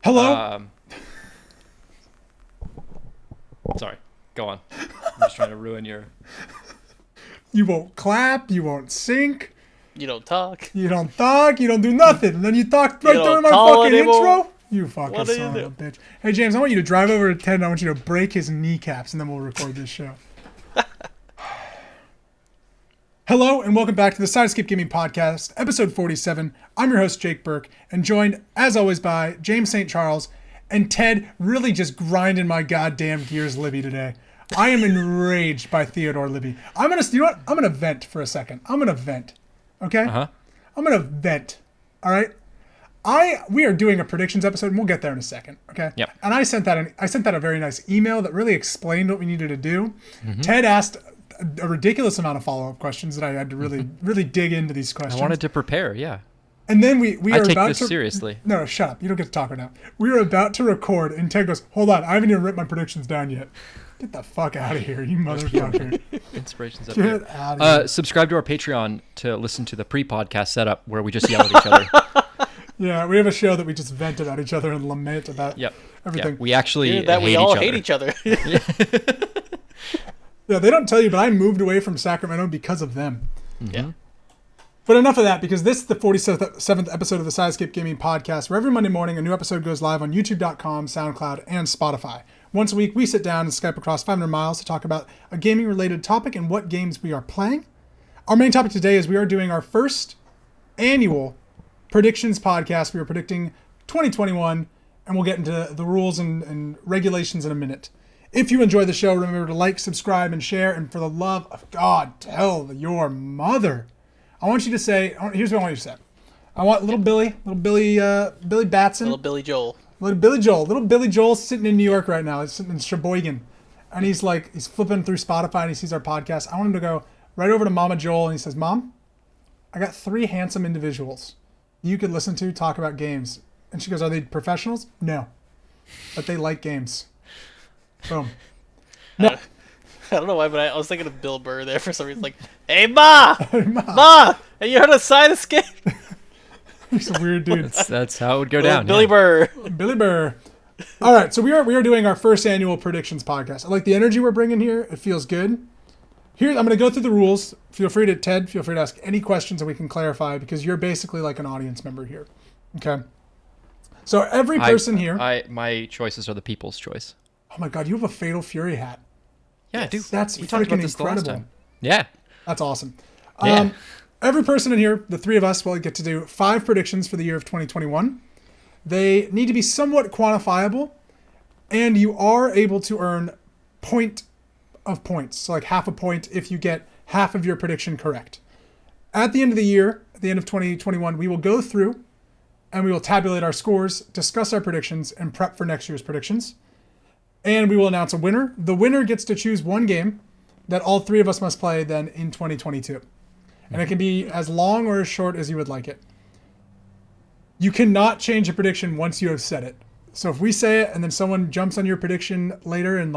Hello? Sorry. Go on. I'm just trying to ruin your... You won't clap. You won't sync. You don't talk. You don't talk. You don't do nothing. And then you talk right You during don't my call fucking anymore. intro. You fucking What do you son do? of a bitch. Hey, James, I want you to drive over to Ted and I want you to break his kneecaps and then we'll record this show. Hello and welcome back to the Sideskip Gaming Podcast, episode 47. I'm your host, Jake Burke, and joined, as always, by James St. Charles and Ted really just grinding my goddamn gears Libby today. I am enraged by Theodore Libby. You know what? I'm gonna vent for a second. I'm gonna vent. Okay? I'm gonna vent. All right? We are doing a predictions episode, and we'll get there in a second. Okay? Yep. And I sent that a very nice email that really explained what we needed to do. Mm-hmm. Ted asked a ridiculous amount of follow-up questions that I had to really dig into these questions. I wanted to prepare, yeah. And then we I are take about this to seriously. No, shut up. You don't get to talk right now. We were about to record, and Ted goes, "Hold on, I haven't even written my predictions down yet." Get the fuck out of here, you motherfucker. Inspiration's up Get here. out of here. Subscribe to our Patreon to listen to the pre-podcast setup where we just yell at each other. Yeah, we have a show that we just vent at each other and lament about everything. Yeah, we actually that we hate all each hate each other. Yeah, they don't tell you, but I moved away from Sacramento because of them. Mm-hmm. Yeah. But enough of that, because this is the 47th episode of the Sideskip Gaming Podcast, where every Monday morning a new episode goes live on YouTube.com, SoundCloud, and Spotify. Once a week, we sit down and Skype across 500 miles to talk about a gaming-related topic and what games we are playing. Our main topic today is we are doing our first annual predictions podcast. We are predicting 2021, and we'll get into the rules and regulations in a minute. If you enjoy the show, remember to like, subscribe, and share. And for the love of God, tell your mother. I want you to say, here's what I want you to say. I want little Billy Batson. Little Billy Joel. Little Billy Joel's sitting in New York right now. He's sitting in Sheboygan. And he's flipping through Spotify and he sees our podcast. I want him to go right over to Mama Joel and he says, "Mom, I got 3 handsome individuals you could listen to talk about games." And she goes, "Are they professionals?" "No. But they like games." Boom. No. I don't know why, but I was thinking of Bill Burr there for some reason. Like, "Hey, Ma! Ma! Have you heard of Sideskip?" He's a weird dude. That's how it would go down. Billy Burr. Billy Burr. All right, so we are doing our first annual predictions podcast. I like the energy we're bringing here. It feels good. Here, I'm going to go through the rules. Feel free to ask any questions that we can clarify because you're basically like an audience member here. Okay. So every person here. My choices are the people's choice. Oh my God, you have a Fatal Fury hat. Yeah, I do. That's we talked about freaking this the last incredible. time. Yeah. That's awesome. Yeah. Every person in here, the 3 of us, will get to do 5 predictions for the year of 2021. They need to be somewhat quantifiable, and you are able to earn point of points, so like half a point if you get half of your prediction correct. At the end of the year, at the end of 2021, we will go through and we will tabulate our scores, discuss our predictions, and prep for next year's predictions. And we will announce a winner. The winner gets to choose one game that all 3 of us must play then in 2022. And it can be as long or as short as you would like it. You cannot change a prediction once you have said it. So if we say it and then someone jumps on your prediction later and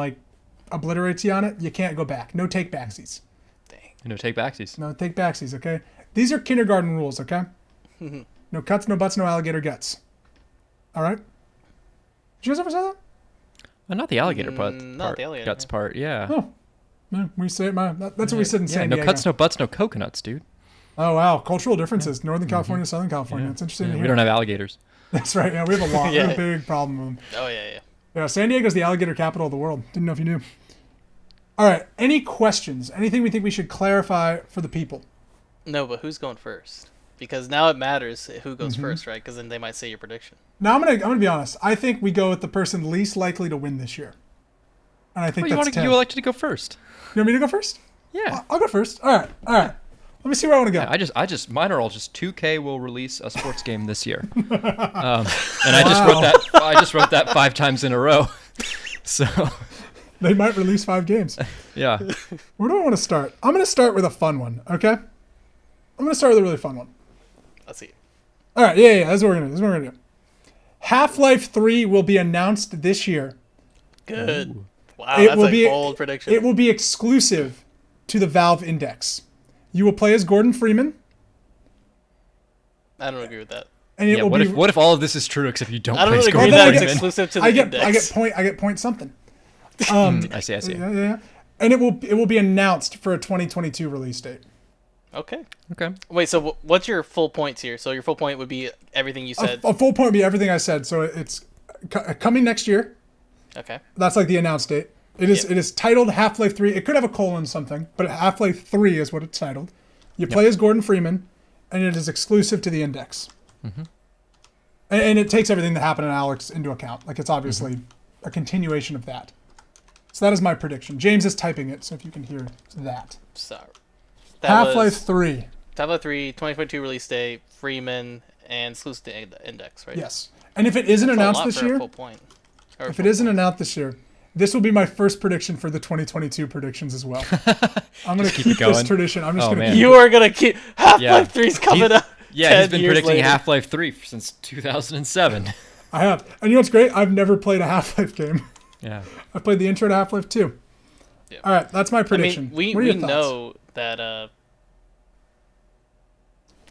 obliterates you on it, you can't go back. No take backsies. Dang. No take backsies. No take backsies, okay? These are kindergarten rules, okay? No cuts, no butts, no alligator guts. All right? Did you guys ever say that? Not the alligator part. Not the alligator Guts part, yeah. Oh. No, we say it. That's what we said in San no Diego. cuts, no butts, no coconuts, dude. Oh, wow. Cultural differences. Northern California, Southern California. Yeah. It's interesting to We hear. don't have alligators. That's right. Yeah, we have a lot. We have a Yeah. big problem with them. Oh, yeah. Yeah, San Diego's the alligator capital of the world. Didn't know if you knew. All right. Any questions? Anything we think we should clarify for the people? No, but who's going first? Because now it matters who goes first, right? Because then they might say your prediction. Now, I'm gonna be honest. I think we go with the person least likely to win this year. And I think that's Ted. You elected to go first. You want me to go first? Yeah. I'll go first. All right. Let me see where I want to go. Mine are all just 2K will release a sports game this year. And I just wrote that 5 times in a row. So They might release 5 games. yeah. Where do I want to start? I'm going to start with a fun one, okay? I'm going to start with a really fun one. Let's see. All right, yeah. That's what we're going to do. Half-Life 3 will be announced this year. Good. Ooh. Wow, that's a bold prediction. It will be exclusive to the Valve Index. You will play as Gordon Freeman. I don't agree with that. and it Yeah. will What be. if all of this is true except you don't I play don't Score agree Well, then that I it's get- exclusive to the I get index. I get point something. I see. Yeah. And it will be announced for a 2022 release date. Okay. Okay. Wait, so what's your full points here? So your full point would be everything you said. A full point would be everything I said. So it's coming next year. Okay. That's like the announced date. It is Yep. it is titled Half-Life 3. It could have a colon something, but Half-Life 3 is what it's titled. You play as Gordon Freeman, and it is exclusive to the index. And it takes everything that happened in Alex into account. Like, it's obviously a continuation of that. So that is my prediction. James is typing it, so if you can hear that. Sorry. That Half-Life was 3. Half-Life 3, 2022 release date, Freeman, and exclusive to index, right? Yes. And if it isn't That's a announced lot this for a year, full point. Or if full it isn't point. announced this year, this will be my first prediction for the 2022 predictions as well. I'm going to keep keep it this going. tradition. I'm just Oh, going to man. keep You are gonna keep Half-Life Yeah. 3's coming He's- up. Yeah, 10 he's been years predicting later. Half-Life 3 since 2007. I have. And you know what's great? I've never played a Half-Life game. Yeah. I played the intro to Half-Life 2. Yeah. All right, that's my I prediction. mean, we what are your thoughts? know that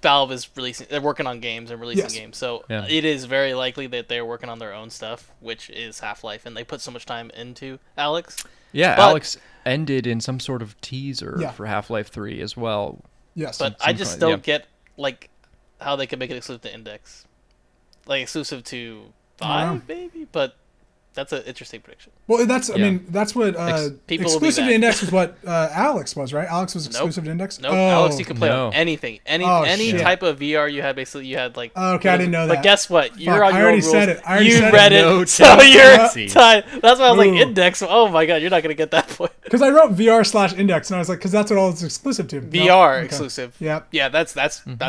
Valve is releasing. They're working on games and releasing Yes. games, so Yeah. it is very likely that they're working on their own stuff, which is Half-Life, and they put so much time into Alex. Yeah, But- Alex ended in some sort of teaser Yeah. for Half-Life 3 as well. Yes. But I just kind- don't yeah. get like how they could make it exclusive to Index, like exclusive to I don't know. 5, maybe. But that's an interesting prediction. well, that's. I Yeah. mean, that's what People will be exclusive to back. Index was. What Alex was, right? Alex was exclusive to Index. Nope, Oh, Alex, you could play no. on anything, any Oh, any shit. type of VR you had. Basically, you had like. Okay, I didn't know But that. guess what? You're on I your already own rules. said it. I already You said read it. it, No so you're Chelsea. tied. That's why I was like Ooh. Index. Oh my god, you're not gonna get that point. Because I wrote VR/Index, and I was like, because that's what all it's exclusive to. Nope. VR Okay. exclusive. Yep. Yeah, that's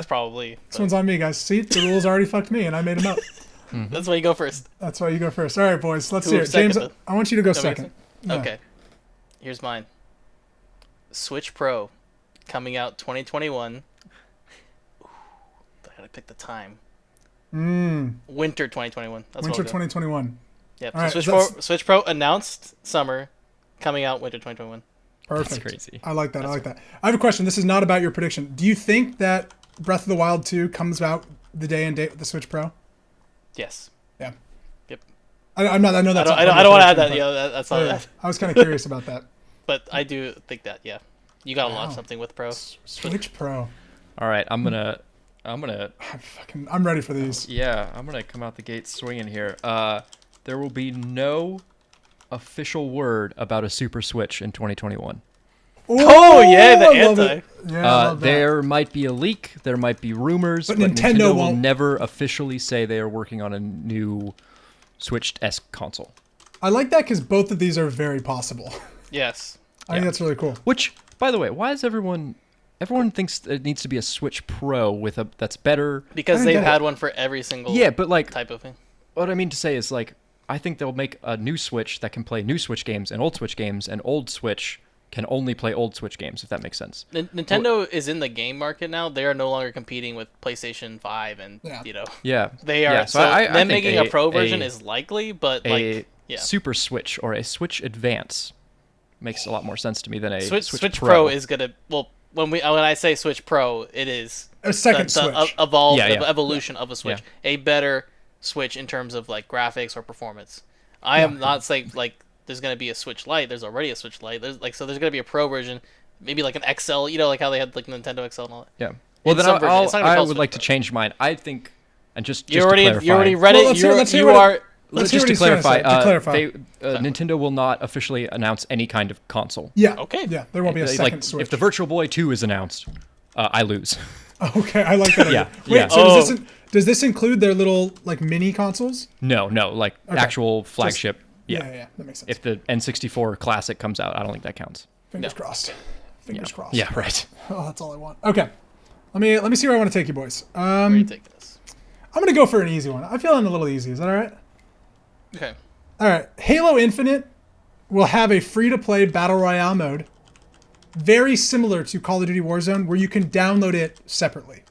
probably. This one's on me, guys. See, the rules already fucked me, and I made them up. That's why you go first. That's why you go first. All right, boys. Let's Who hear it. second James, then? I want you to go Nobody second. Yeah. Okay. Here's mine. Switch Pro, coming out 2021. Ooh, I gotta pick the time. Winter 2021. That's Winter what I'll go. 2021. Yep. All So right, Switch Pro announced summer, coming out winter 2021. Perfect. crazy. I like that. I like that. I have a question. This is not about your prediction. Do you think that Breath of the Wild 2 comes out the day and date with the Switch Pro? Yes. Yeah. Yep. I'm not. I know I that's. don't. not I part don't of want to add your that. prediction, Yeah, that's but- not yeah, that. I was kind of curious about that. But I do think that. Yeah. You gotta launch Wow. something with Pro. Switch Pro. All right, I'm gonna I'm ready for these. I'm gonna come out the gate swinging here. There will be no official word about a Super Switch in 2021. Oh, yeah, the I love anti. it. Yeah, I love that. There might be a leak, there might be rumors, But but Nintendo Nintendo will won't. never officially say they are working on a new Switch-esque console. I like that because both of these are very possible. Yes. I think that's really cool. Which, by the way, why is everyone thinks it needs to be a Switch Pro with a that's better? Because I they've get it. had one for every single Yeah, but like type of thing. what I mean to say is like I think they'll make a new Switch that can play new Switch games and old Switch games, and old Switch can only play old Switch games, if that makes sense. Nintendo is in the game market now. They are no longer competing with PlayStation 5 and, Yeah. Yeah. they are. Yeah, so I them think making a Pro version is likely, but a like, yeah. Super Switch or a Switch Advance makes a lot more sense to me than a Switch Pro is going to, well, when I say Switch Pro, it is A second the Switch. evolution of a Switch. Yeah. A better Switch in terms of like graphics or performance. I am not saying like there's going to be a Switch Lite. There's already a Switch Lite. There's going to be a Pro version, maybe like an XL, like how they had like Nintendo XL and all that. Yeah. Well, In then some version. It's not gonna be I called would Switch like to Pro. change mine. I think, and just You to already clarify, read Well, it. let's hear You what it- are. Let's hear just what to he's trying to clarify, say, to clarify. Nintendo will not officially announce any kind of console. Yeah. Okay. Yeah, there won't be a Like, second Switch. if the Virtual Boy 2 is announced, I lose. Okay, I like that. idea. Yeah, Wait, yeah. so Oh. does this include their little like mini consoles? No, like Okay. actual flagship. Yeah, that makes sense. If the N64 Classic comes out, I don't think that counts. Fingers crossed. Fingers crossed. Yeah, right. Oh, that's all I want. Okay. Let me see where I want to take you, boys. Where are you taking this? I'm gonna go for an easy one. I'm feeling a little easy. Is that all right? Okay. All right. Halo Infinite will have a free-to-play battle royale mode, very similar to Call of Duty Warzone, where you can download it separately.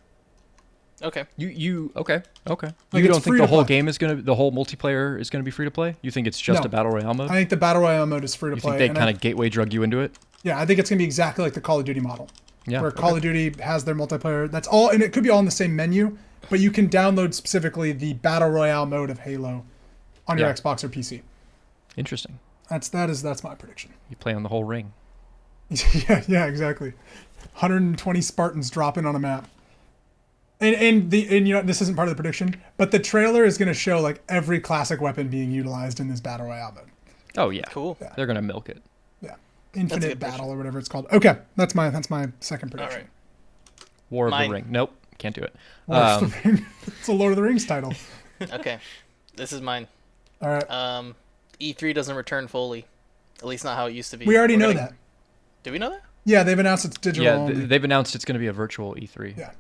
Okay. You okay? Like, You it's don't free think to the whole play. game is the whole multiplayer is gonna be free to play? You think it's just No. a battle royale mode? I think the battle royale mode is free to You play. think they and kind of gateway drug you into it? Yeah, I think it's gonna be exactly like the Call of Duty model. Yeah. Where Call of Duty has their multiplayer. That's all, and it could be all in the same menu, but you can download specifically the Battle Royale mode of Halo on your Yeah. Xbox or PC. Interesting. That's my prediction. You play on the whole ring. yeah, exactly. 120 Spartans dropping on a map. And you know, this isn't part of the prediction, but the trailer is going to show like every classic weapon being utilized in this Battle Royale mode. Oh yeah. Cool. Yeah. They're gonna milk it. Yeah. Infinite good prediction. Battle or whatever it's called. Okay, that's my second All prediction. right. War of Mine. the Ring. Nope, can't do it. Lord of the Ring- it's a Lord of the Rings title. Okay. This is mine. All right. E3 doesn't return fully. At least not how it used to be. We already We're know gonna- that. Do we know that? Yeah, they've announced it's digital Yeah, only. they've announced it's gonna be a virtual E3. Yeah.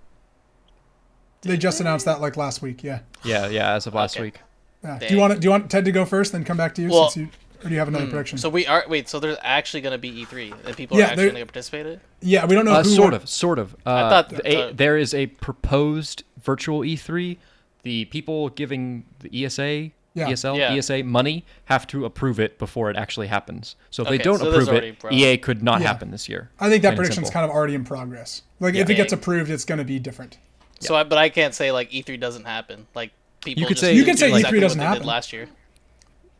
They just announced that like last week. Yeah. Yeah, as of last Okay. week. Yeah. Do Dang. you want Ted to go first, then come back to you, Well, since you, or do you have another prediction? So so there's actually going to be E3 and people Yeah, are actually there- going to participate in it? Yeah, we don't know who. Sort what- of, sort of. thought- There is a proposed virtual E3. The people giving the ESA, Yeah. ESL, Yeah. ESA money have to approve it before it actually happens. So if they Okay, don't so there's approve already it, pro- EA could not Yeah. happen this year. I think that Plain and prediction's simple. kind of already in progress. Like Yeah. if it gets Dang. approved, it's going to be different. So, but I can't say like E3 doesn't happen. Like people You could just say- do You could say E3 exactly doesn't what they happen. did last year.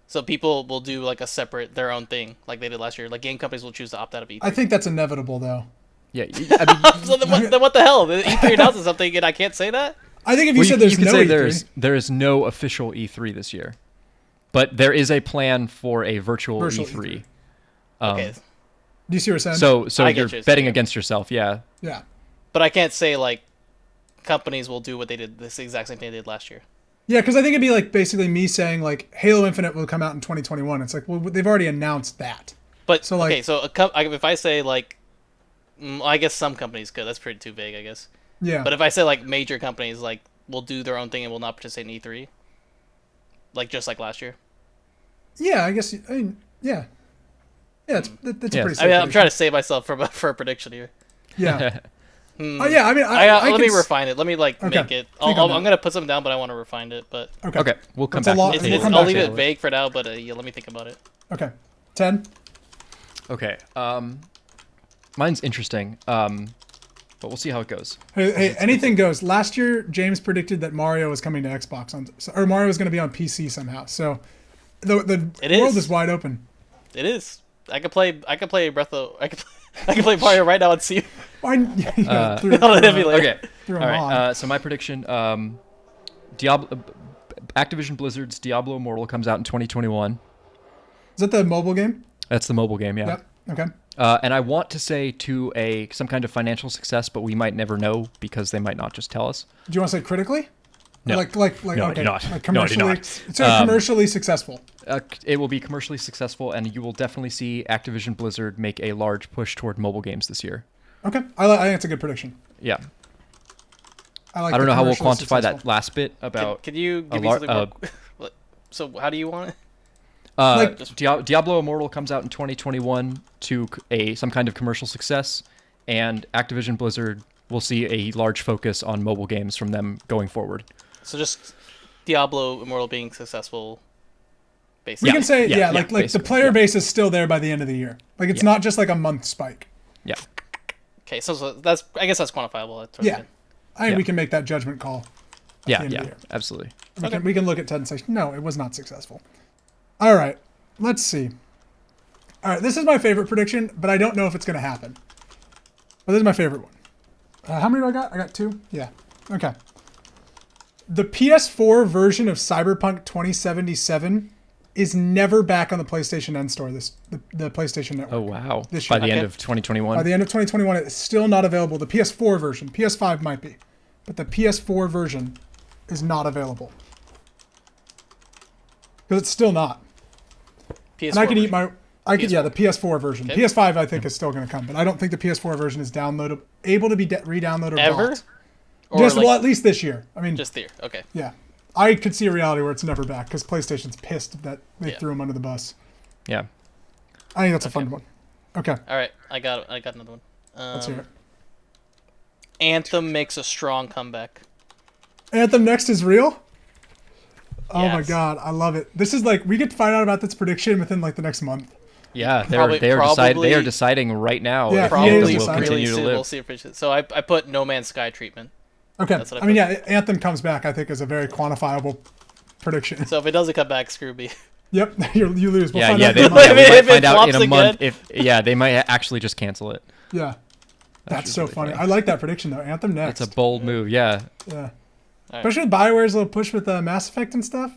So people will do like a separate their own thing like they did last year. Like game companies will choose to opt out of E3. I think that's inevitable, though. Yeah, I mean, So then what the hell? The E3 announces something and I can't say that? I think if you well, said there's could no say E3, there is no official E3 this year, but there is a plan for a virtual Virtual E3. Okay. do you see what I'm saying? So I get you're what you're betting saying. against yourself, yeah. yeah. But I can't say like companies will do what they did this exact same thing they did last year. Yeah, because I think it'd be like basically me saying like Halo Infinite will come out in 2021. It's like, well, they've already announced that. But So, like- okay, so if I say like I guess some companies could. That's pretty too vague, I guess. Yeah. But if I say like major companies like will do their own thing and will not participate in E3, like just like last year. Yeah, I guess. I mean, yeah. Yeah, that's a Yeah. pretty. I mean, safe I'm prediction. trying to save myself for a prediction here. Yeah. Oh yeah, I mean, Let can me s- refine it. Let me like Okay. make it. Think on I'm that. gonna put something down, but I want to refine it. But Okay, we'll come That's a back. lot- to we'll it. come I'll back leave to it vague for now. But yeah, let me think about it. Okay. 10. Okay. Mine's interesting. But we'll see how it goes. Hey, anything goes. Last year, James predicted that Mario was coming to Xbox or Mario was going to be on PC somehow. So the It world is. is wide open. It is. I could play Breath of. I could play Mario right now and see. Why? Yeah, through, I'll let it be later. Okay. through a All mod. right. So my prediction: Activision Blizzard's Diablo Immortal comes out in 2021. Is that the mobile game? That's the mobile game, yeah. Yep. Okay. And I want to say to some kind of financial success, but we might never know because they might not just tell us. Do you want to say critically? No. Like No, I do okay. not. Like No, I do commercially. not. So commercially successful. It will be commercially successful, and you will definitely see Activision Blizzard make a large push toward mobile games this year. Okay. I think it's a good prediction. Yeah. I I don't know how we'll commercially quantify that successful. last bit about. Can you a give me lar- something more? What- So how do you want it? like- Diablo Immortal comes out in 2021 to some kind of commercial success, and Activision Blizzard will see a large focus on mobile games from them going forward. So just Diablo Immortal being successul. We Basically. can say yeah, like the basically, player yeah. base is still there by the end of the year. Like it's not just like a month spike. Yeah. Okay, so that's I guess that's quantifiable. That's Yeah. I think Yeah. we can make that judgment call. Yeah, the end of yeah, the year. absolutely. We can look at Ted and say, no, it was not successful. All right, let's see. All right, this is my favorite prediction, but I don't know if it's going to happen. But this is my favorite one. How many do I got? I got 2? Yeah. Okay. The PS4 version of Cyberpunk 2077 is never back on the PlayStation N store, the PlayStation Network. Oh wow! This By year. the end Okay. of 2021. By the end of 2021, it's still not available. The PS4 version. PS5 might be. But the PS4 version is not available. Because it's still not. PS4 And I can eat version. my... the PS4 version. Okay. PS5 I think is still going to come, but I don't think the PS4 version is able to be re-downloaded or Ever? bought. Or Just, like, well, at least this year. I mean, just there. Okay. yeah. I could see a reality where it's never back because PlayStation's pissed that they Yeah. threw him under the bus. Yeah. I think that's a fun one. Okay, All right, I got another one. let's hear it. Anthem makes a strong comeback. Anthem Next is real? Oh my Yes. god, I love it. This is like, we get to find out about this prediction within like the next month. Yeah, Probably- they are probably- deciding right now Yeah, if EA is Anthem will deciding. continue to soon live. we'll see. So I put No Man's Sky treatment. Okay. That's what I mean, yeah, Anthem comes back, I think, is a very quantifiable prediction. So if it doesn't come back, screw me. Yep, you lose. We'll Yeah, find yeah, out they, in a month. yeah, we If might it find out in flops a month. again. They might actually just cancel it. Yeah. That's so really funny. funny. I like that prediction, though. Anthem next. That's a bold move. Yeah. Yeah. All right. Especially with BioWare's little push with Mass Effect and stuff.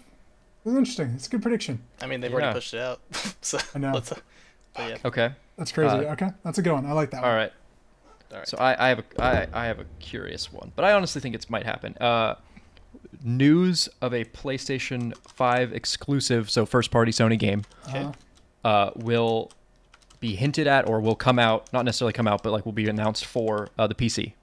It's interesting. It's a good prediction. I mean, they've Yeah. already pushed it out. So I know. but yeah. Okay. That's crazy. Uh, Okay. That's a good one. I like that All one. right. All right. So I have a curious one, but I honestly think it might happen. News of a PlayStation 5 exclusive, so first-party Sony game, Uh-huh. will be hinted at or will come out, not necessarily come out, but like will be announced for the PC.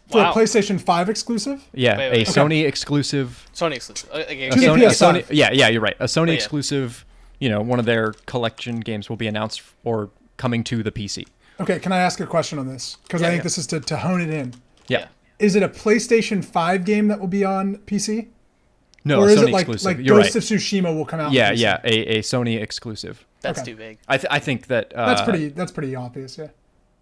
For Wow. a PlayStation 5 exclusive? Yeah, Wait, wait, a okay. Sony exclusive. Sony exclusive. Okay, A To the Sony, a PS5. Sony, yeah, you're right. A Sony yeah. exclusive, one of their collection games will be announced or coming to the PC. Okay, can I ask a question on this? Because I think this is to hone it in. Yeah. Is it a PlayStation 5 game that will be on PC? No, Or a is Sony it like exclusive. Ghost You're right. of Tsushima will come out? Yeah, on PC? yeah, a Sony exclusive. That's Okay. too big. I think that That's pretty obvious. Yeah.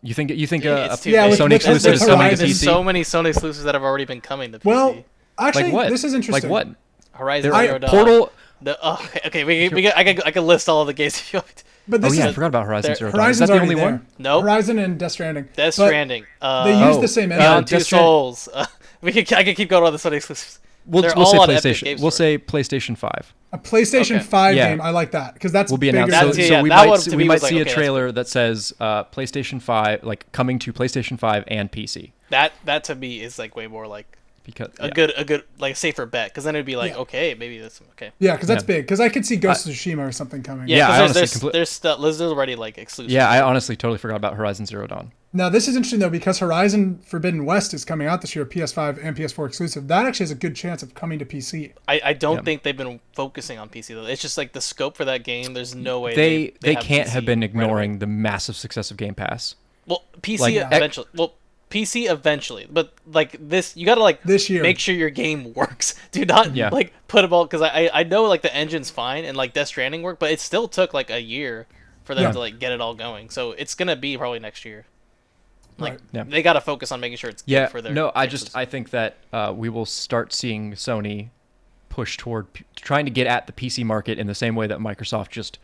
You think Dude, a it's too Yeah, big. with- Sony with- exclusive with is coming to Horizon. There's PC? so many Sony exclusives that have already been coming to PC. Well, actually, Like what? this is interesting. Like what? Horizon There Zero are Dawn. Portal. I can list all of the games if you want me to. But Oh this yeah, I is forgot about Horizon there- Zero Dawn. Is Horizon's that the already only there. one? Nope. Horizon and Death Stranding. Death But Stranding. They use Oh. the same Yeah, engine. Beyond Two Death Stranding- Souls. I can keep going on the Sony exclusives. We'll They're say all on Epic PlayStation. Games We'll Store. say PlayStation 5 A PlayStation Okay. 5 Yeah. game. I like that because that's will be bigger announced. than- So, yeah, so we that one might to see, me we was might like, see a okay, that's trailer that says PlayStation 5 like coming to PlayStation 5 and PC That to me is like way more like because a good like safer bet because then it'd be like Yeah. okay maybe that's okay. Yeah, because that's Yeah. big. Because I could see Ghost of Tsushima or something coming. Yeah, Yeah, I because honestly there's stuff. There's already like exclusive. Yeah, I honestly totally forgot about Horizon Zero Dawn. Now this is interesting though because Horizon Forbidden West is coming out this year, PS5 and PS4 exclusive. That actually has a good chance of coming to PC. I don't Yeah. think they've been focusing on PC though. It's just like the scope for that game. There's no way They can't PC have been right ignoring away. the massive success of Game Pass. Well, PC like, eventually. Well, PC eventually, but like this, you gotta like This year. make sure your game works. Do not Yeah. like put them all because I know like the engine's fine and like Death Stranding worked, but it still took like a year for them Yeah. to like get it all going. So it's gonna be probably next year. Like Right. Yeah. they gotta focus on making sure it's good Yeah, for their. no, their I think that we will start seeing Sony push toward trying to get at the PC market in the same way that Microsoft just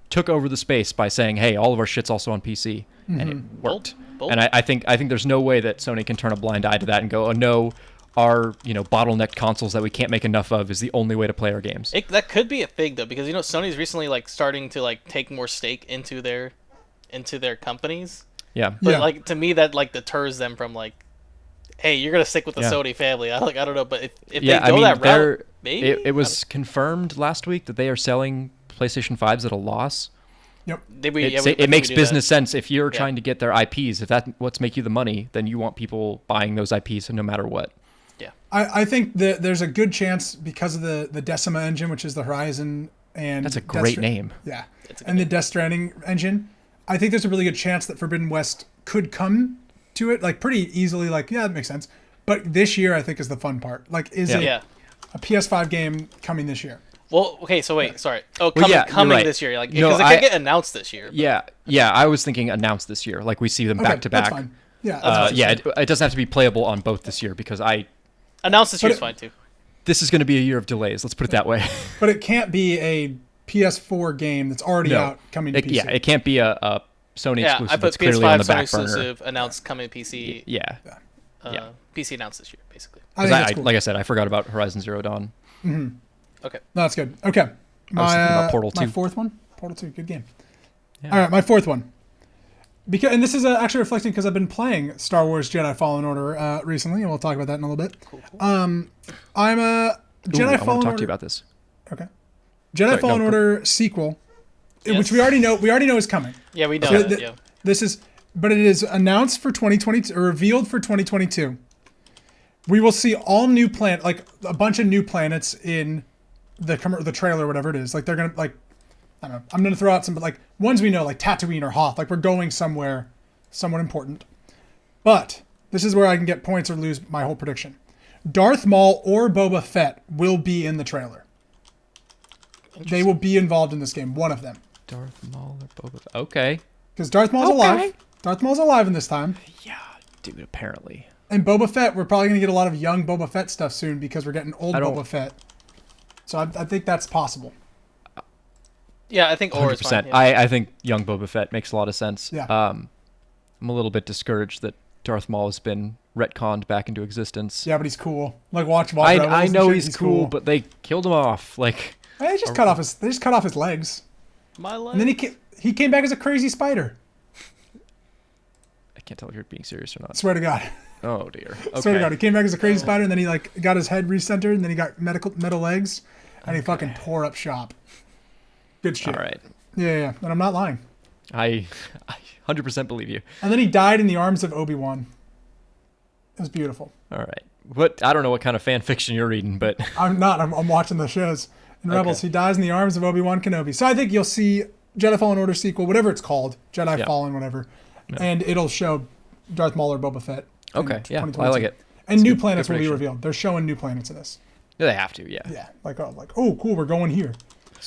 took over the space by saying, "Hey, all of our shit's also on PC," and it worked. Bold. And I think there's no way that Sony can turn a blind eye to that and go, "Oh no, our bottlenecked consoles that we can't make enough of is the only way to play our games." That could be a thing though, because Sony's recently like starting to like take more stake into their companies. Yeah. But Yeah. like to me that like deters them from like, hey, you're gonna stick with the Yeah. Sony family. I don't know, but if Yeah, they go that route, maybe it was confirmed last week that they are selling PlayStation 5s at a loss. Yep. It makes business sense if you're Yeah. trying to get their IPs. If that's what's make you the money, then you want people buying those IPs no matter what. Yeah. I think that there's a good chance because of the Decima engine, which is the Horizon and That's a Death great Stra- name. Yeah. It's a good And the name. Death Stranding engine. I think there's a really good chance that Forbidden West could come to it like pretty easily. Like, yeah, that makes sense. But this year, I think, is the fun part. Like, is it Yeah. a PS5 game coming this year? Well, okay, so wait, sorry. Oh, Well, yeah, coming you're right. this year, like No, because it I- could get announced this year. Yeah. I was thinking announced this year, like we see them Okay, back to that's back. fine. Yeah. Yeah, it doesn't have to be playable on both this year because Announced this year is it- fine too. this is going to be a year of delays. Let's put it that way. But it can't be a PS4 game that's already No. out coming to PC. Yeah, it can't be a Sony Yeah, exclusive I put that's clearly on PS5 the Sony back burner. exclusive announced coming to PC. Yeah. Yeah. PC announced this year, basically. I think that's cool. Like I said, I forgot about Horizon Zero Dawn. Okay. No, that's good. Okay. I was thinking about Portal My 2. fourth one? Portal 2, good game. Yeah. All right, my fourth one. And this is actually reflecting because I've been playing Star Wars Jedi Fallen Order recently, and we'll talk about that in a little bit. Cool. I'm a Ooh, Jedi I want Fallen to talk Order. to you about this. Okay. Jedi Sorry, Fallen no, Order sequel, Yes. which we already know is coming. Yeah, we know So that. Yeah. This is, but it is announced for 2022 or revealed for 2022. We will see all new like a bunch of new planets in the trailer, or whatever it is. Like they're gonna like, I don't know. I'm gonna throw out some, but like ones we know, like Tatooine or Hoth. Like we're going somewhere, somewhat important. But this is where I can get points or lose my whole prediction. Darth Maul or Boba Fett will be in the trailer. They will be involved in this game. One of them. Darth Maul or Boba? Okay. Because Darth Maul's Okay. alive. Darth Maul's alive in this time. Yeah, dude. Apparently. And Boba Fett, we're probably going to get a lot of young Boba Fett stuff soon because we're getting old Boba Fett. So I think that's possible. Yeah, I think Or is 100%. fine. Yeah. I think young Boba Fett makes a lot of sense. Yeah. I'm a little bit discouraged that Darth Maul has been retconned back into existence. Yeah, but he's cool. Like watch I Rebels and know shit, he's cool, but they killed him off. Like, they just cut off his legs. My life. And then he came back as a crazy spider. I can't tell if you're being serious or not. Swear to God. Oh dear. Okay. Swear to God, he came back as a crazy spider, and then he like got his head recentered, and then he got metal legs, and he fucking tore up shop. Good shit. All right. Yeah, and I'm not lying. I 100% believe you. And then he died in the arms of Obi-Wan. It was beautiful. All right. What I don't know what kind of fan fiction you're reading, but I'm not. I'm watching the shows. In Rebels, he dies in the arms of Obi-Wan Kenobi. So I think you'll see Jedi Fallen Order sequel, whatever it's called, Jedi Fallen, whatever, and it'll show Darth Maul or Boba Fett. okay. Yeah, I like it. And It's new good planets will be prediction. revealed. They're showing new planets in this. They have to. Yeah. Yeah, like oh cool, we're going here.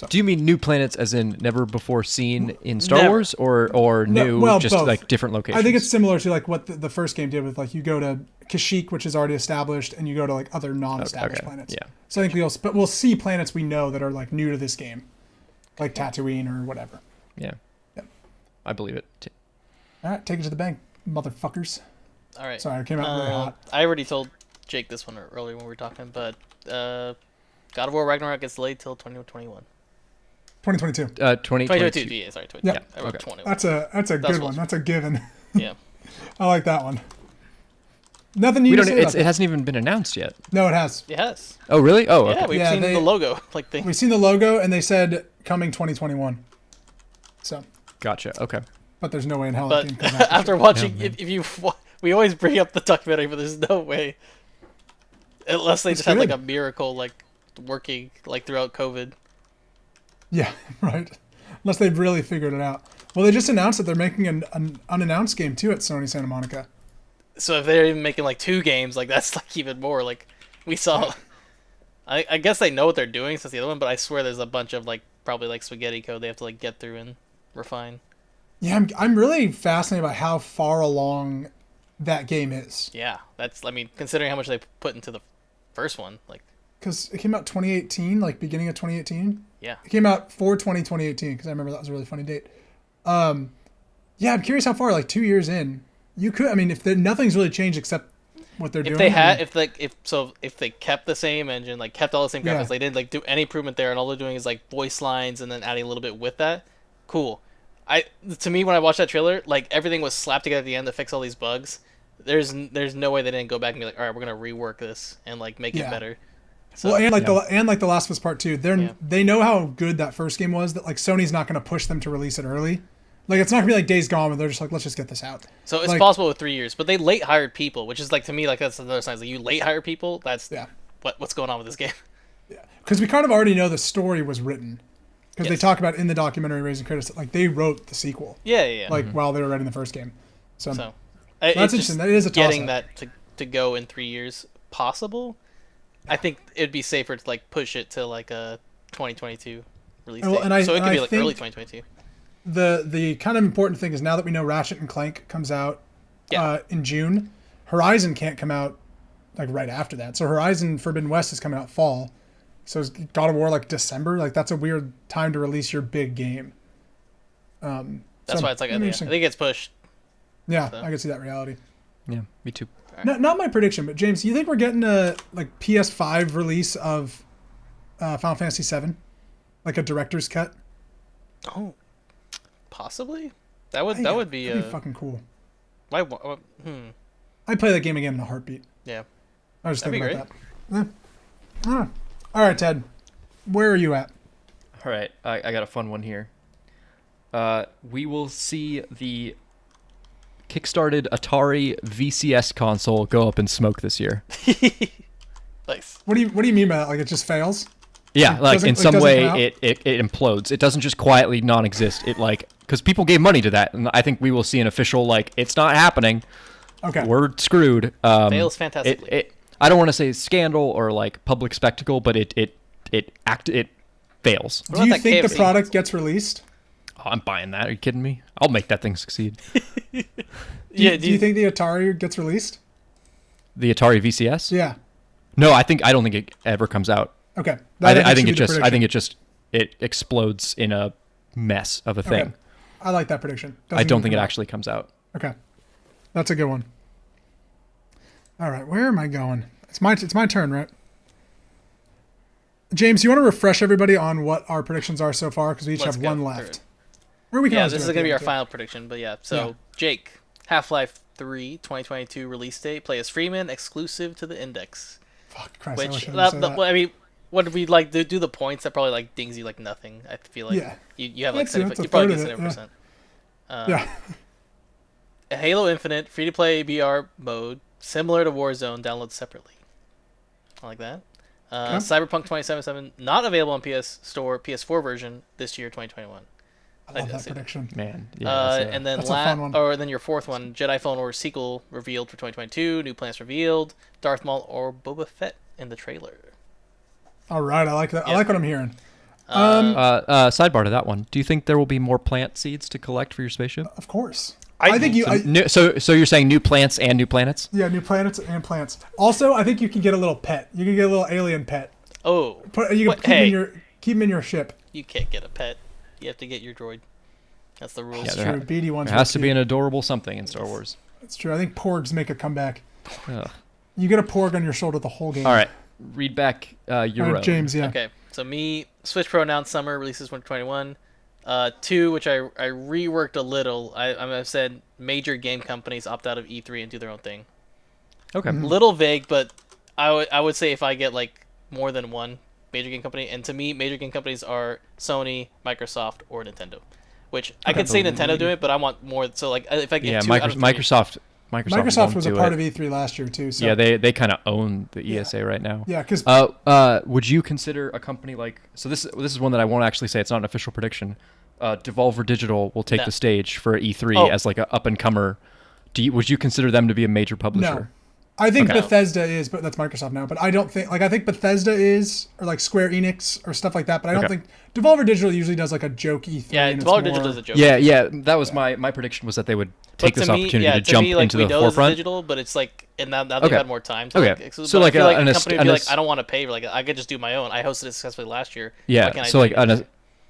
Do you mean new planets as in never before seen in Star Never. Wars, or new, well, just both. like different locations? I think it's similar to like what the first game did with like you go to Kashyyyk, which is already established, and you go to like other non-established Okay, planets. yeah. So I think we'll see planets we know that are like new to this game, like Tatooine or whatever. Yeah. Yep. I believe it. All right, take it to the bank, motherfuckers. All right. Sorry, I came out really hot. I already told Jake this one earlier when we were talking, but God of War Ragnarok gets delayed till 2021. 2022. 2022. 2022. Yeah, sorry. Yep. I wrote Okay. 21. That's a good That's one. what- That's a given. Yeah. I like that one. Nothing new We to don't. say about It hasn't even been announced yet. that. No, it has. Yes. Oh really? Oh okay. Yeah, we've Yeah, seen they- the logo. Like they. We've seen the logo, and they said coming 2021. So, Gotcha. Okay. but there's no way in hell that But game comes out. after watching, Yeah, man. if you, we always bring up the documentary, but there's no way, unless they It's just had like good. a miracle like working like throughout COVID. Yeah, right. Unless they've really figured it out. Well, they just announced that they're making an unannounced game too at Sony Santa Monica. So if they're even making like 2 games, like that's like even more. Like we saw, I guess they know what they're doing since the other one, but I swear there's a bunch of like probably like spaghetti code they have to like get through and refine. Yeah, I'm really fascinated by how far along that game is. Yeah, that's I mean considering how much they put into the first one, like Because it came out 2018, like beginning of 2018. yeah. It came out for 2018 because I remember that was a really funny date. Yeah, I'm curious how far, like 2 years in, you could. I mean, if nothing's really changed except what they're doing. If they I had, mean, if they kept the same engine, like kept all the same graphics, Yeah. they didn't like do any improvement there, and all they're doing is like voice lines and then adding a little bit with that. Cool. To me when I watched that trailer, like everything was slapped together at the end to fix all these bugs. There's no way they didn't go back and be like, all right, we're gonna rework this and like make Yeah. it better. So well, and like the Last of Us Part 2, Yeah. they know how good that first game was. That like Sony's not going to push them to release it early. Like it's not going to be like Days Gone where they're just like, let's just get this out. it's like- possible with 3 years, but they late hired people, which is like to me like that's another sign. Like you late hire people, that's Yeah. what's going on with this game. Because we kind of already know the story was written. Because they Yes. talk about in the documentary Raising Curtis that like they wrote the sequel Yeah. like while they were writing the first game. So, So that's it's interesting. just That is a getting toss-up. that to go in 3 years possible. I think it'd be safer to like push it to like a 2022 release Well, date. and I- So it and could be I like early think- 2022. The kind of important thing is now that we know Ratchet and Clank comes out Yeah. in June, Horizon can't come out like right after that. So Horizon Forbidden West is coming out fall. So is God of War like December? Like that's a weird time to release your big game. That's so, why it's like I interesting. think it gets pushed. Yeah, So. I can see that reality. Yeah. Me too. Not my prediction, but James, do you think we're getting a like PS5 release of Final Fantasy VII, like a director's cut? Oh, possibly. That would Yeah, be that'd be fucking cool. why I'd play that game again in a heartbeat. yeah. I was just That'd thinking be about that. Yeah. All right, Ted, where are you at? All right. I got a fun one here. We will see the kickstarted Atari VCS console go up in smoke this year. Nice. What do you mean by that? Like it just fails? Yeah, It like doesn't- in it some doesn't way come out? it implodes. It doesn't just quietly non-exist. It like because people gave money to that, and I think we will see an official like it's not happening. Okay. We're screwed. Fails fantastically. I don't want to say scandal or like public spectacle, but it fails. What Do you about that think the KFC? product gets released? Oh, I'm buying that. Are you kidding me? I'll make that thing succeed. Yeah. Do you think the Atari gets released? The Atari VCS? Yeah. No, I don't think it ever comes out. Okay. I think should it explodes in a mess of a thing. Okay. I like that prediction. I don't think it actually comes out. Okay. That's a good one. All right, where am I going? It's my turn, right? James, you want to refresh everybody on what our predictions are so far? Because we each Let's have go one through left. it. Or we can Yeah, always this do is it going to be at our the end, final prediction, but yeah. So, Yeah. Jake, Half-Life 3 2022 release date, play as Freeman, exclusive to the Index. too. Fuck, Christ, I wish Which, I didn't say that. I mean, what we like do the points that probably like dings you like nothing. I feel like Yeah. you have like That's a 70, you probably third get of it, 70%. Yeah. Halo Infinite, free-to-play BR mode, similar to Warzone, download separately. I like that. Okay. Cyberpunk 2077, not available on PS Store, PS4 version this year, 2021. I love that that's it. prediction. Man. Yeah, And then that's a fun one. or then your fourth one, Jedi Fallen Order sequel revealed for 2022, new plans revealed, Darth Maul or Boba Fett in the trailer. All right, I like that. I Yeah. like what I'm hearing. sidebar to that one. Do you think there will be more plant seeds to collect for your spaceship? Of course. I I think you. So you're saying new plants and new planets? Yeah, new planets and plants. Also, I think you can get a little pet. You can get a little alien pet. Oh, You What- can hey. keep him in your ship. you can't get a pet. You have to get your droid. That's the rules. Yeah, It's there true. BD ones. There has to be an adorable something in Star Wars. It's true. I think porgs make a comeback. Ugh. You get a porg on your shoulder the whole game. All right, read back your All right, own. James. Yeah. Okay, so Switch Pro announced summer, releases 2021. 2, which I reworked a little. I've said major game companies opt out of E3 and do their own thing. Okay. Little vague, but I would say if I get like more than one major game company, and to me, major game companies are Sony, Microsoft, or Nintendo. Which I could say Nintendo doing it, but I want more. So like if I get Yeah, two out of three, Microsoft Microsoft was a won't part do of it. E3 last year too. So. Yeah, they kind of own the ESA right now. Yeah, because Would you consider a company like this is one that I won't actually say, it's not an official prediction. Devolver Digital will take No. the stage for E3 Oh. as like a up and comer. Would you consider them to be a major publisher? no, I think Okay. Bethesda is, but that's Microsoft now. But I don't think I think Bethesda is, or like Square Enix or stuff like that. But I don't Okay. think Devolver Digital usually does like a joke E3. yeah, and it's Devolver more- Digital does a joke. Yeah, that was my prediction, was that they would take But this to me, opportunity yeah, to jump me, like, into the Windows is forefront. digital, but it's like, and now they've Okay. had more time. To Okay. like, So but like I feel a- like an a est- company would an be like, est- I don't want to pay. Like I could just do my own. I hosted it successfully last year. Why Yeah, can't I so do like it?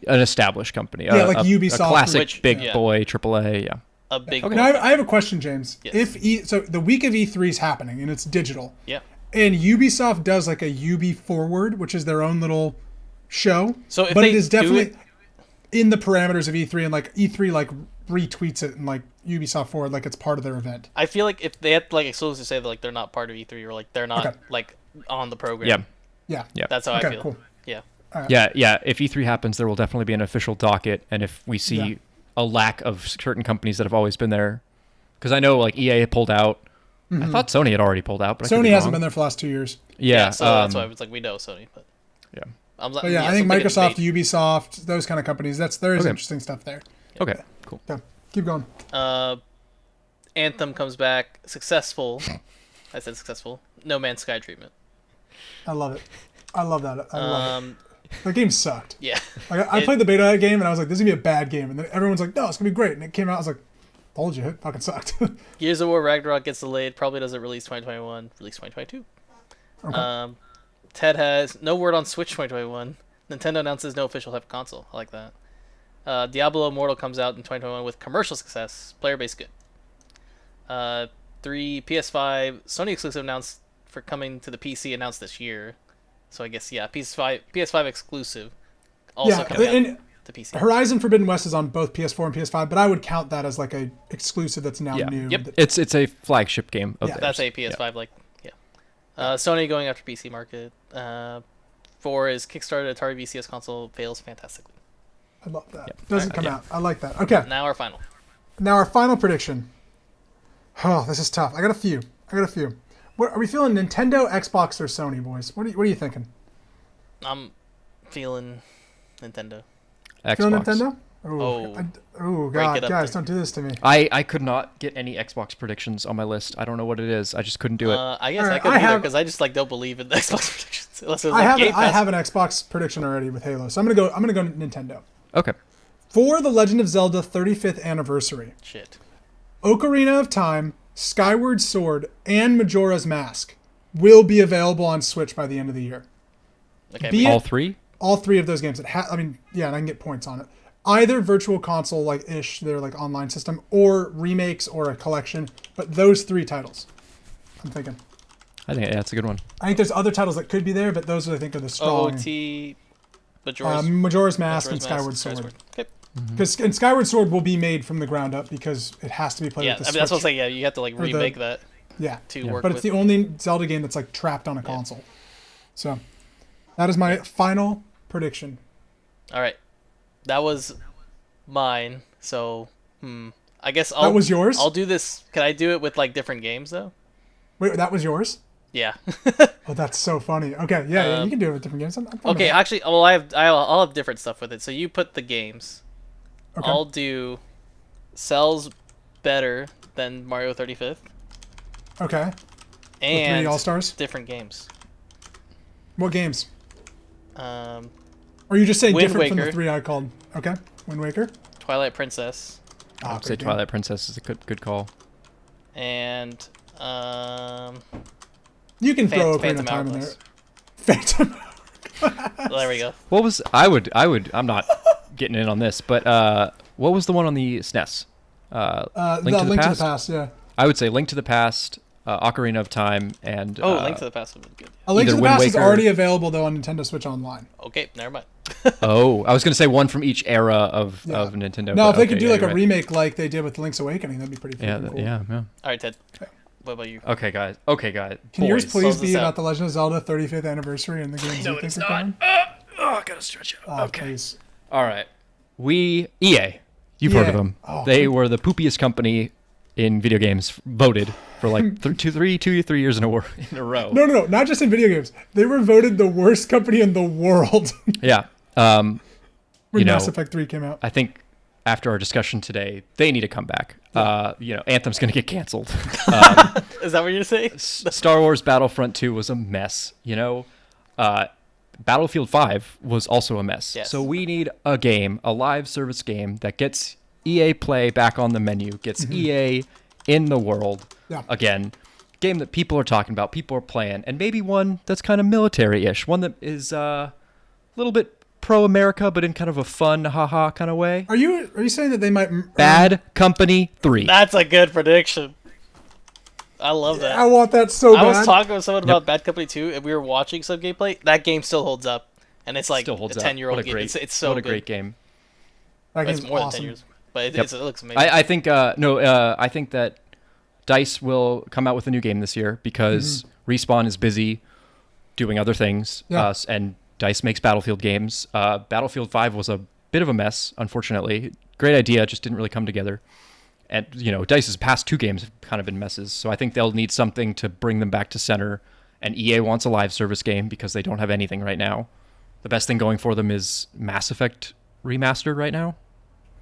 an established company. Yeah, like a Ubisoft, classic which- big yeah. boy AAA. Yeah. a big. Okay. Now I have a question, James. Yes. So the week of E3 is happening and it's digital, Yeah. and Ubisoft does like a Ubi Forward, which is their own little show. So if but they it is do definitely it- in the parameters of E3, and like E3 like retweets it and like Ubisoft Forward like it's part of their event. I feel like if they had to, like exclusively say that like they're not part of E3 or like they're not Okay. like on the program. Yeah. Yeah. Yeah. That's how I Okay. feel. Cool. Yeah. Yeah. If E3 happens, there will definitely be an official docket, and if we see Yeah. a lack of certain companies that have always been there, because I know like EA pulled out. I thought Sony had already pulled out, but I could Sony be hasn't wrong. been there for the last 2 years. Yeah. So that's why I was like, we know Sony, but Yeah. I'm like, But yeah, I think so thinking Microsoft, they- Ubisoft, those kind of companies. There is Okay. interesting stuff there. Okay. Cool. Yeah. Keep going. Anthem comes back successful. I said successful. No Man's Sky treatment. I love it. I love that. I love Um, it. That game sucked. yeah. Like I played the beta of that game and I was like, this is gonna be a bad game. And then everyone's like, no, it's gonna be great. And it came out, I was like, told you, it fucking sucked. Gears of War Ragnarok gets delayed. Probably doesn't release 2021. Release 2022. Okay. Ted has no word on Switch 2021. Nintendo announces no official type of console. I like that. Diablo Immortal comes out in 2021 with commercial success. Player base good. 3 PS5 Sony exclusive announced for coming to the PC announced this year. So I guess yeah, PS5 exclusive. Also Yeah, coming and out to PC. Horizon Forbidden West is on both PS4 and PS5, but I would count that as like a exclusive that's now Yeah. new. Yep. that- It's a flagship game of Yeah. theirs. That's a PS5 like yeah. Sony going after PC market. 4 is Kickstarter Atari VCS console fails fantastically. I love that. Yep. Doesn't come out. I like that. Okay. Now our final. Now our final prediction. Oh, this is tough. I got a few. What are we feeling? Nintendo, Xbox, or Sony, boys? What are you thinking? I'm feeling Nintendo. Xbox. Feeling Nintendo? Oh. Oh Break God, it up guys, there. don't do this to me. I could not get any Xbox predictions on my list. I don't know what it is. I just couldn't do it. I guess Alright, I could I either have- because I just like don't believe in the Xbox predictions unless it's I like have Game I Pass. have an Xbox prediction already with Halo, so I'm gonna go Nintendo. Okay. For the Legend of Zelda 35th anniversary, Shit. Ocarina of Time Skyward Sword, and Majora's Mask will be available on Switch by the end of the year. Okay. Be All it- three? All three of those games. And I can get points on it. Either virtual console like ish, their like online system, or remakes or a collection. But those three titles, I'm thinking. I think that's a good one. I think there's other titles that could be there, but those I think are the strong. OOT, Majora's, Majora's Mask and Majora's Skyward Mask, Sword. Okay. Because and Skyward Sword will be made from the ground up because it has to be played Yeah, with the I mean, that's what I'm Switch. saying. Yeah, you have to like Or the- remake that Yeah, to work but with. it's the only Zelda game that's like trapped on a console. So that is my final prediction. All right, that was mine. So, I guess That was yours? I'll do this. Can I do it with like different games though? Wait, that was yours? Yeah. Oh, that's so funny. Okay, yeah, you can do it with different games. I'm fine with Okay, that. actually, well, I'll have different stuff with it. So you put the games. Okay. I'll do sells better than Mario 35th Okay. The and three All-Stars? different games. What games? Um, Or are you just saying Wind different from the Waker. three I called? Okay. Wind Waker? Twilight Princess I would say great game. Twilight Princess is a good call. and You can throw Ocarina Phantom of Time in there. Hourglass. Phantom. There we go. What was I'm not getting in on this, but what was the one on the SNES? Link to the Past, yeah. I would say Link to the Past, Ocarina of Time, and Oh, Link to the Past would be good. A Link to Either the Wind Past is Waker- already available though on Nintendo Switch Online. Okay, never mind. Oh, I was gonna say one from each era of Yeah. Nintendo. Now, but if they okay, could do yeah, like a you're right. remake like they did with Link's Awakening, that'd be pretty Yeah, freaking cool. yeah. All right, Ted. What about you? Okay, guys. Can yours Boys. please Close be this out. about the Legend of Zelda 35th anniversary and the games you think are coming? I gotta stretch it. Oh, please. All right. EA. You've heard of EA. them. Oh. They were the poopiest company in video games, voted for like 3 years in a row. No, not just in video games. They were voted the worst company in the world Yeah. when You know, Mass Effect 3 came out. I think after our discussion today, they need to come back. Anthem's going to get canceled. Is that what you're saying? Star Wars Battlefront 2 was a mess, Battlefield 5 was also a mess. Yes. So we need a live service game that gets EA Play back on the menu, gets EA in the world Yeah. again. Game that people are talking about, people are playing, and maybe one that's kind of military-ish, one that is a little bit pro-America, but in kind of a fun, haha kind of way. Are you saying that they might Bad Company 3. That's a good prediction. I love that. I want that so I bad. was talking with someone about Bad Company 2, and we were watching some gameplay. That game still holds up, and it's like Still holds a up. 10-year-old What a game. great, It's so what a good. great game. That It's game's more than awesome. 10 years, but it, Yep. it looks amazing. I think I think that DICE will come out with a new game this year because Respawn is busy doing other things, Yeah. and DICE makes Battlefield games. Battlefield 5 was a bit of a mess, unfortunately. Great idea, just didn't really come together. And DICE's past 2 games have kind of been messes, so I think they'll need something to bring them back to center. And EA wants a live service game because they don't have anything right now. The best thing going for them is Mass Effect Remastered right now.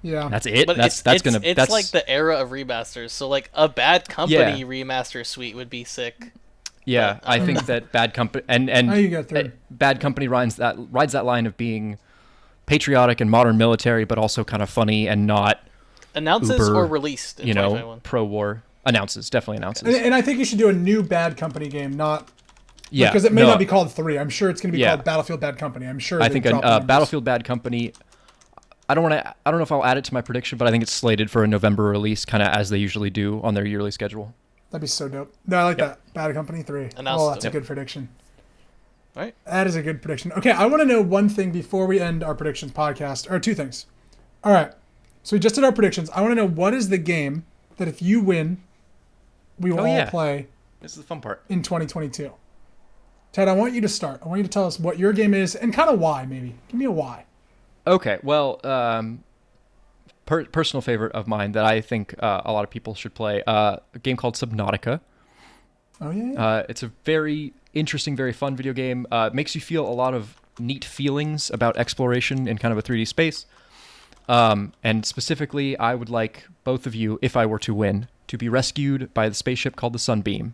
Yeah. That's it. but That's it's like the era of remasters. So like a Bad Company remaster suite would be sick. Yeah, I think that Bad Company and How you got through? Bad Company rides that line of being patriotic and modern military, but also kind of funny and not Announces Uber, or released in 2021. pro-war. Definitely announces. And I think you should do a new Bad Company game, not Yeah, because it may no, not be called 3. I'm sure it's going to be Yeah. called Battlefield Bad Company. I'm sure. I they think drop the a numbers. Battlefield Bad Company. I don't know if I'll add it to my prediction, but I think it's slated for a November release, kind of as they usually do on their yearly schedule. That'd be so dope. No, I like that. Bad Company 3. Announced Oh, that's it. a good prediction. All right. That is a good prediction. Okay, I want to know one thing before we end our predictions podcast, or 2 things. All right. So we just did our predictions. I want to know what is the game that if you win, we will all play This is the fun part. in 2022. Ted, I want you to start. I want you to tell us what your game is and kind of why, maybe. Give me a why. Okay, well, personal favorite of mine that I think a lot of people should play, a game called Subnautica. Oh, yeah. It's a very interesting, very fun video game. Makes you feel a lot of neat feelings about exploration in kind of a 3D space. And specifically, I would like both of you, if I were to win, to be rescued by the spaceship called the Sunbeam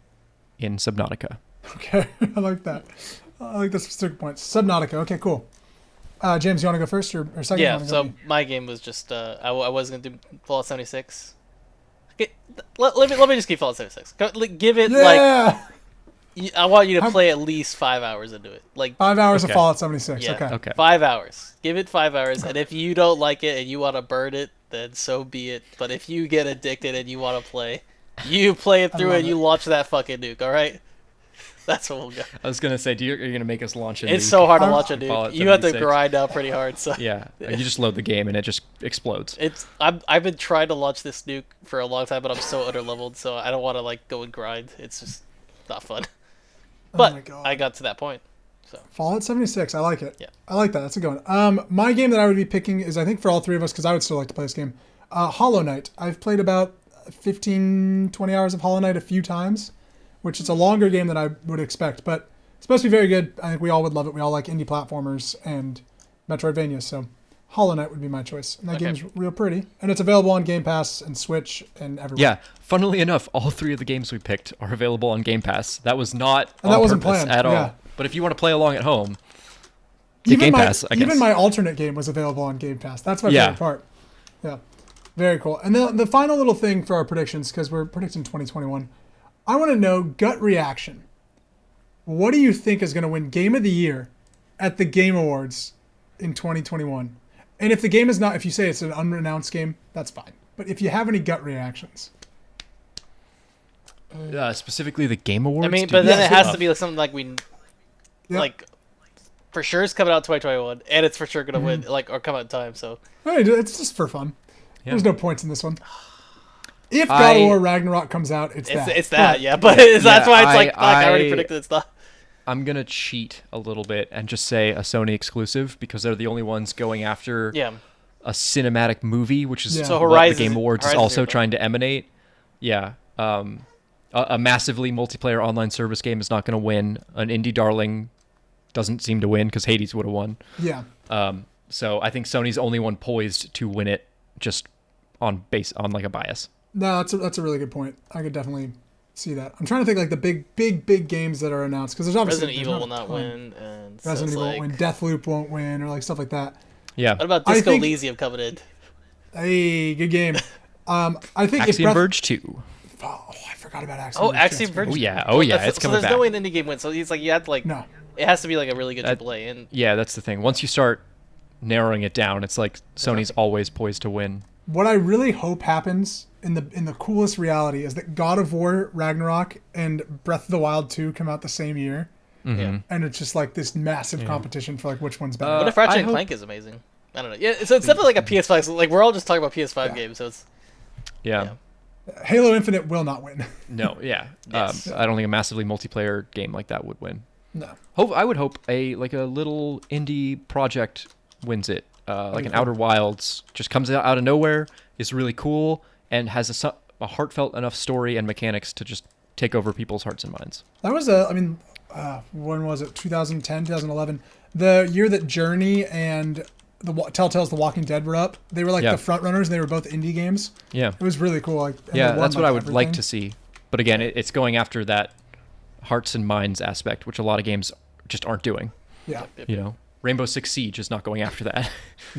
in Subnautica. Okay, I like that. I like the specific points. Subnautica. Okay, cool. James, you want to go first or second? You Yeah. wanna go So me? my game was just I was gonna do Fallout 76, Okay, let me just keep Fallout 76. Give it Yeah. I want you to play at least 5 hours into it. Like 5 hours of Okay. Fallout 76. Yeah. Okay. Okay. 5 hours. Give it 5 hours, and if you don't like it and you want to burn it, then so be it. But if you get addicted and you want to play, you play it through love and you launch that fucking nuke. All right. That's what we'll go. I was gonna say, you're gonna make us launch a It's nuke? so hard to I'm- launch a Fallout nuke. You have to 76. grind out pretty hard. So Yeah, you just load the game and it just explodes. I've been trying to launch this nuke for a long time, but I'm so underleveled, so I don't want to like go and grind. It's just not fun. Oh But my God. I got to that point. So Fallout 76. I like it. Yeah. I like that. That's a good one. My game that I would be picking is, I think, for all three of us, because I would still like to play this game, Hollow Knight. I've played about 15, 20 hours of Hollow Knight a few times, which is a longer game than I would expect, but it's supposed to be very good. I think we all would love it. We all like indie platformers and Metroidvania, so Hollow Knight would be my choice. And that Okay. game's real pretty, and it's available on Game Pass and Switch and everywhere. Yeah, funnily enough, all three of the games we picked are available on Game Pass. That was not And that on wasn't purpose planned, at all. yeah. But if you want to play along at home, get Even Game my, Pass, I guess. even my alternate game was available on Game Pass. That's my Yeah. favorite part. Yeah. Very cool. And the final little thing for our predictions, because we're predicting 2021, I want to know gut reaction. What do you think is going to win Game of the Year at the Game Awards in 2021? And if the game is not, if you say it's an unannounced game, that's fine. But if you have any gut reactions. Specifically the Game Awards. I mean, dude, but then Yes, it has yeah. to be like something like Yeah. like for sure it's coming out 2021, and it's for sure gonna win like or come out in time. So Hey, it's just for fun. Yeah. There's no points in this one. If God of I- War Ragnarok comes out, it's that. it's that, But- yeah. But that's why it's like I already I- predicted it's not. I'm gonna cheat a little bit and just say a Sony exclusive because they're the only ones going after Yeah. a cinematic movie, which is Yeah. So what Horizon- the Game Awards is Horizon also Zero Dawn. trying to emanate. Yeah. A massively multiplayer online service game is not going to win. An indie darling doesn't seem to win because Hades would have won. Yeah. So I think Sony's the only one poised to win it just on like a bias. No, that's a really good point. I could definitely see that. I'm trying to think like the big games that are announced, because there's obviously Resident Evil will not win, and so Resident it's Evil like, won't win. Deathloop won't win, or like stuff like that. Yeah. what about I Disco think- Elysium coming in? Hey, good game. I think if Axiom Breath... Verge 2. Oh, I forgot about Axiom Oh, Verge. Axiom Yes, Verge. Oh yeah. Oh yeah. It's so coming there's back. no way an indie game wins. So it's like you have to like No. it has to be like a really good That- AAA. And Yeah, that's the thing. Once you start narrowing it down, it's like Sony's always poised to win. What I really hope happens in the coolest reality is that God of War Ragnarok and Breath of the Wild 2 come out the same year, yeah. and it's just like this massive competition for like which one's better. What if Ratchet I and hope- Clank is amazing? I don't know. Yeah, so it's definitely like a PS5. So like we're all just talking about PS5 games, so it's Yeah. Halo Infinite will not win. No. Yeah. Yes. I don't think a massively multiplayer game like that would win. No. I would hope a little indie project wins it. Like an Outer Wilds just comes out of nowhere, is really cool, and has a heartfelt enough story and mechanics to just take over people's hearts and minds. That was when was it? 2010, 2011. The year that Journey and Telltale's The Walking Dead were up. They were like Yeah. the front runners, and they were both indie games. Yeah. It was really cool. Like, and Yeah, they won, that's what like, I would like everything. to see. But again, it's going after that hearts and minds aspect, which a lot of games just aren't doing. Yeah. You know, Rainbow Six Siege is not going after that.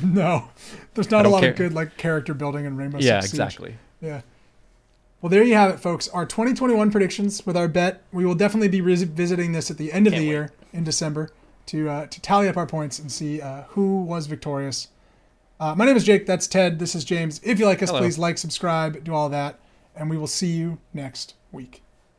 No, there's not a don't lot care. of good like character building in Rainbow Yeah, Six Siege. exactly. Yeah. Well, there you have it, folks. Our 2021 predictions with our bet. We will definitely be visiting this at the end of Can't the wait. year in December to tally up our points and see who was victorious. My name is Jake. That's Ted. This is James. If you like us, Hello. please like, subscribe, do all that, and we will see you next week.